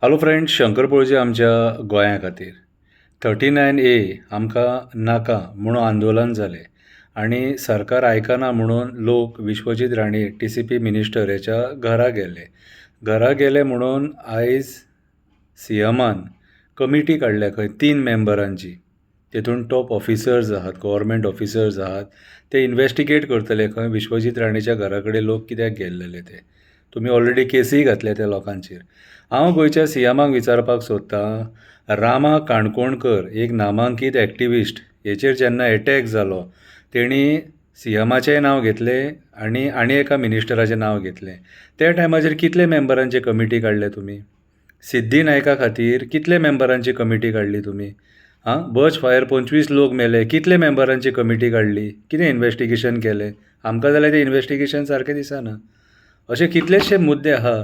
Hello friends, Shankar पळोवचे आमच्या गोंया खातीर 39A आमकां नाका म्हणून आंदोलन जालें आनी सरकार आयकना म्हणून लोक विश्वजीत राणे TCP मिनिस्टर हेच्या घरा गेले. घरा गेले म्हणून आयज CMन कमिटी काडल्या खंय 3 मेंबरांची. तेतून टॉप ऑफिसर्स आहात, गव्हर्मेंट ऑफिसर्स आहात. ते इन्व्हेस्टिगेट करतले खंय विश्वजीत राणेच्या घरा कडेन लोक कित्याक गेल्लेले ते. तुमी ऑलरेडी केसीय घातल्या त्या लोकांचेर. हांव गोंयच्या CMक विचारपाक सोदतां, रामा काणकोणकर एक नामांकीत एक्टिविस्ट हेचेर जेन्ना एटॅक जालो तेणी CMचेंय नांव घेतलें आनी एका मिनिस्टराचें नांव घेतलें. त्या टायमाचेर कितले मेंबरांची कमिटी काडले तुमी? सिद्धी नायका खातीर कितले मेंबरांची कमिटी काडली तुमी? बर्च फायर 25 लोक मेले, कितले मेंबरांची कमिटी काडली? कितें इन्व्हेस्टिगेशन केलें? आमकां जाल्यार तें इन्व्हेस्टिगेशन सारकें दिसना. अशे कितलेशे मुद्दे आहा.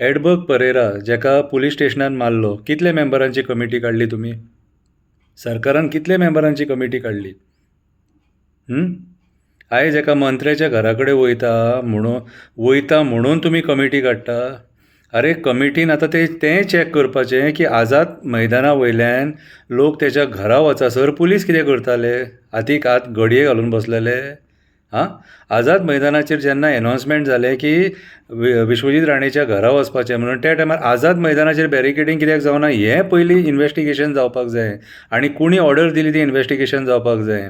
एडबर्ग परेरा जेका पुलीस स्टेशनान मारलो, कितले मेंबरांची कमिटी काडली तुमी? सरकारान कितले मेंबरांची कमिटी काडली? आयज एका मंत्र्याच्या घरा कडेन वयता म्हणून तुमी कमिटी काडटा? अरे कमिटीन आतां तेंय चॅक करपाचें की आझाद मैदाना वयल्यान लोक तेच्या घरा वचासर पुलीस कितें करताले? हातीक हात घडये घालून बसलेले? आझाद मैदानाचेर जेन्ना एनावन्समेंट जालें की विश्वजीत राणेच्या घरा वचपाचें म्हणून त्या टायमार आझाद मैदानाचेर बॅरिकेडींग कित्याक जावना हें पयलीं इन्व्हेस्टिगेशन जावपाक जाय. आनी कोणी ऑर्डर दिली ती इन्व्हेस्टिगेशन जावपाक जाय.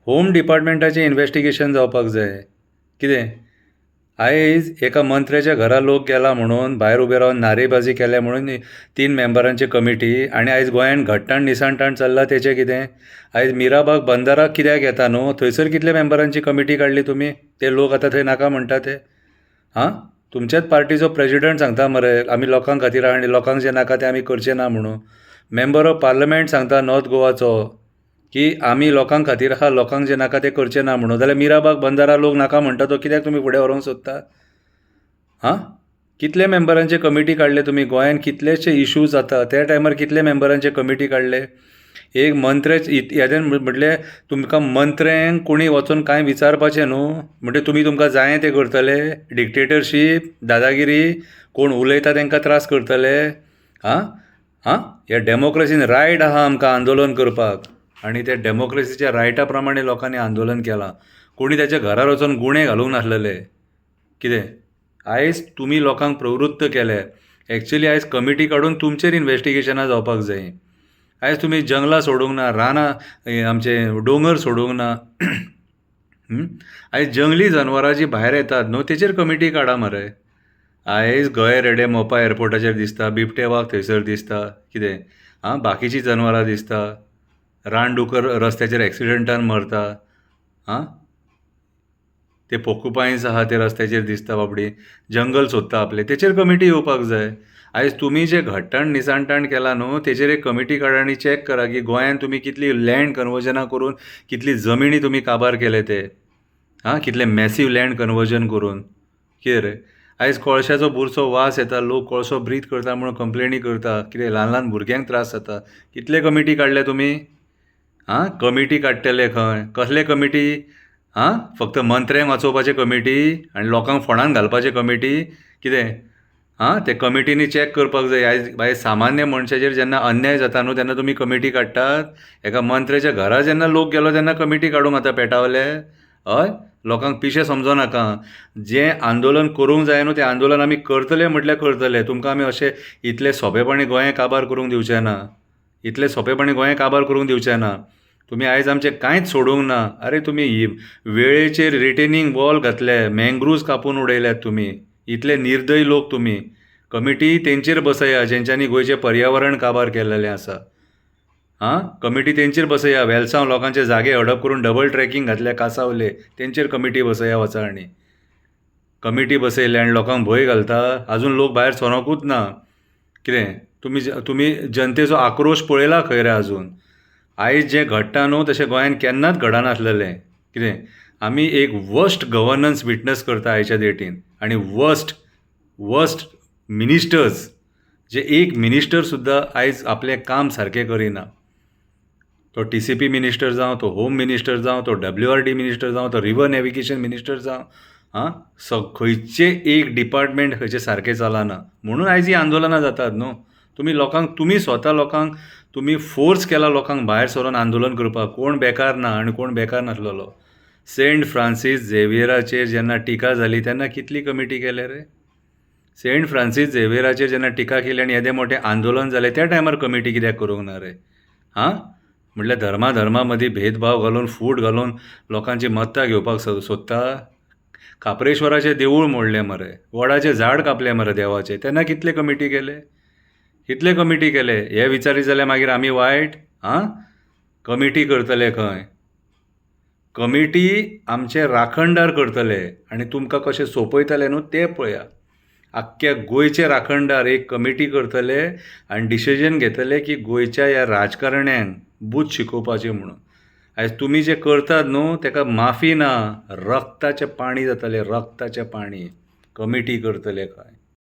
होम डिपार्टमेंटाचें इन्व्हेस्टिगेशन जावपाक जाय. कितें आयज एका मंत्र्याच्या घरा लोक गेला म्हणून भायर उबे रावन नारेबाजी केल्या म्हणून 3 मेंबरांची कमिटी. आनी आयज गोंयान घट्टाण निसाणटाण चल्ला तेचें कितें? आयज मिराबाग बंदाराक कित्याक येता न्हू, थंयसर कितले मेंबरांची कमिटी काडली तुमी? ते लोक आतां थंय नाका म्हणटा ते. तुमच्याच पार्टीचो प्रेजिडंट सांगता मरे आमी लोकांक खातीर आनी लोकांक जें नाका तें आमी करचें ना म्हणून. मेंबर ऑफ पार्लमेंट सांगता नॉर्थ गोवाचो की आमी लोकांक खातीर आहा, लोकांक जें नाका तें करचें ना म्हणून. जाल्यार मिराबाग बंदारा लोक नाका म्हणटा तो कित्याक तुमी फुडें व्हरोंक सोदता? कितले मेंबरांचे कमिटी काडले तुमी? गोंयान कितलेशे इश्यूज जाता त्या टायमार कितले मेंबरांचे कमिटी काडले? एक मंत्र्यान म्हटलें तुमकां मंत्र्यांक कोणी वचून कांय विचारपाचें न्हू, म्हणजे तुमकां जाय तें करतले? डिक्टेटरशीप, दादागिरी, कोण उलयता तांकां त्रास करतले? ह्या डेमोक्रेसीन रायट आहा आमकां आंदोलन करपाक आनी त्या डेमोक्रेसीच्या रायटा प्रमाणे लोकांनी आंदोलन केलां. कोणी त्याच्या घरार वचून गुणे घालूंक नासलेले. कितें आयज तुमी लोकांक प्रवृत्त केले. एक्चुली आयज कमिटी काडून तुमचेर इन्व्हेस्टिगेशनां जावपाक जाय. आयज तुमी जंगलां सोडूंक ना, रानां आमचे दोंगर सोडूंक ना. आयज जंगली जनवरां जी भायर येतात न्हू तेचेर कमिटी काडा मरे. आयज गळे रेडे मोपा एअरपोर्टाचेर दिसता, बिबटे वाग थंयसर दिसता. कितें बाकीचीं जनवरां दिसता. रानडुकर रस्त्याचेर एक्सिडेंटान मरता. ते पोर्कुपायन्स आहा ते रस्त्याचेर दिसता बाबडी. जंगल सोदता आपले, तेचेर कमिटी येवपाक जाय. आयज तुमी जे घट्टाण निसाणटाण केला न्हू तेचेर एक कमिटी काडा आनी चॅक करा की गोंयान तुमी कितली लँड कन्वर्जनां करून कितली जमिनी तुमी काबार केले ते. कितले मॅसीव लँड कन्वर्जन करून. कितें रे आयज कोळशाचो बुरसो वास येता, लोक कोळसो ब्रीथ करता म्हणून कंप्लेनी करता. कितें ल्हान ल्हान भुरग्यांक त्रास जाता. कितले कमिटी काडले तुमी? कमिटी काडटले खंय? कसले कमिटी? फक्त मंत्र्यांक वाचोवपाचे कमिटी आनी लोकांक फोंडान घालपाचे कमिटी? कितें ते कमिटीनी चॅक करपाक जाय. आयज सामान्य मनशाचेर जेन्ना अन्याय जाता न्हू तेन्ना तुमी कमिटी काडटात. एका मंत्र्याच्या घरा जेन्ना लोक गेलो तेन्ना कमिटी काडूंक आतां पेटावले? हय, लोकांक पिशे समजो नाका. जें आंदोलन करूंक जाय न्हू तें आंदोलन आमी करतले म्हटल्यार करतले. तुमकां आमी अशें इतले सोंपेपणी गोंय काबार करूंक दिवचें ना. इतले सोंपेपणी गोंय काबार करूंक दिवचें ना. तुमी आयज आमचें कांयच सोडूंक ना. अरे तुमी वेळेचेर रिटेनिंग वॉल घातले, मँग्रुव्ज कापून उडयल्यात तुमी. इतले निर्दय लोक तुमी. कमिटी तेंचेर बसया जेंच्यांनी गोंयचें पर्यावरण काबार केल्लेलें आसा. कमिटी तेंचेर बसया. वेलसांव लोकांचे जागे हडप करून डबल ट्रॅकिंग घातल्या कांसावले, तेंचेर कमिटी बसया वचा आनी. कमिटी बसयले आनी लोकांक भंय घालता. आजून लोक भायर सरोंकूच ना. कितें तुमी जनतेचो आक्रोश पळयला खंय रे आजून? आयज जें घडटा न्हू तशें गोंयान केन्नाच घडनासलेलें. कितें आमी एक वर्स्ट गव्हर्नन्स विटनस करता आयच्या डेटीन. आनी वर्स्ट मिनिस्टर्स जे एक मिनिस्टर सुद्दां आयज आपलें काम सारकें करिना. तो TCP मिनिस्टर जावं, तो होम मिनिस्टर जावं, तो WRD मिनिस्टर जावं, तो रिवर नॅविगेशन मिनिस्टर जावं, खंयचें एक डिपार्टमेंट खंयचें सारकें चलना. म्हणून आयज ही आंदोलनां जातात न्हू. तुम्ही स्वता लोकांक तुम्ही फोर्स केला लोकांक भायर सरून आंदोलन करपाक. कोण बेकार ना आनी कोण बेकार नासलेलो. सेंट फ्रांसीस झेवियराचेर जेन्ना टिका जाली तेन्ना कितली कमिटी केले रे. सेंट फ्रांसीस झेवियराचेर जेन्ना टिका केली आनी येदे मोठें आंदोलन जालें त्या टायमार कमिटी कित्याक करूंक ना रे. हां, म्हटल्यार धर्मा मदीं भेदभाव घालून फूट घालून लोकांची मतां घेवपाक सोदता. काप्रेश्वराचें देवूळ मोडलें मरे, वडाचें झाड कापलें मरे देवाचें, तेन्ना कितले कमिटी केले. हे विचारी जाल्यार मागीर आमी वायट. हां, कमिटी करतले खंय. कमिटी आमचे राखणदार करतले आनी तुमकां कशें सोंपयतले न्हू तें पळया. आख्ख्या गोंयचे राखणदार एक कमिटी करतले आनी डिसिजन घेतले की गोंयच्या ह्या राजकारण्यांक बूथ शिकोवपाचें म्हणून. आयज तुमी जे करतात न्हू तेका माफी ना, रक्ताचें पाणी जातलें, रक्ताचें पाणी. कमिटी करतले खंय.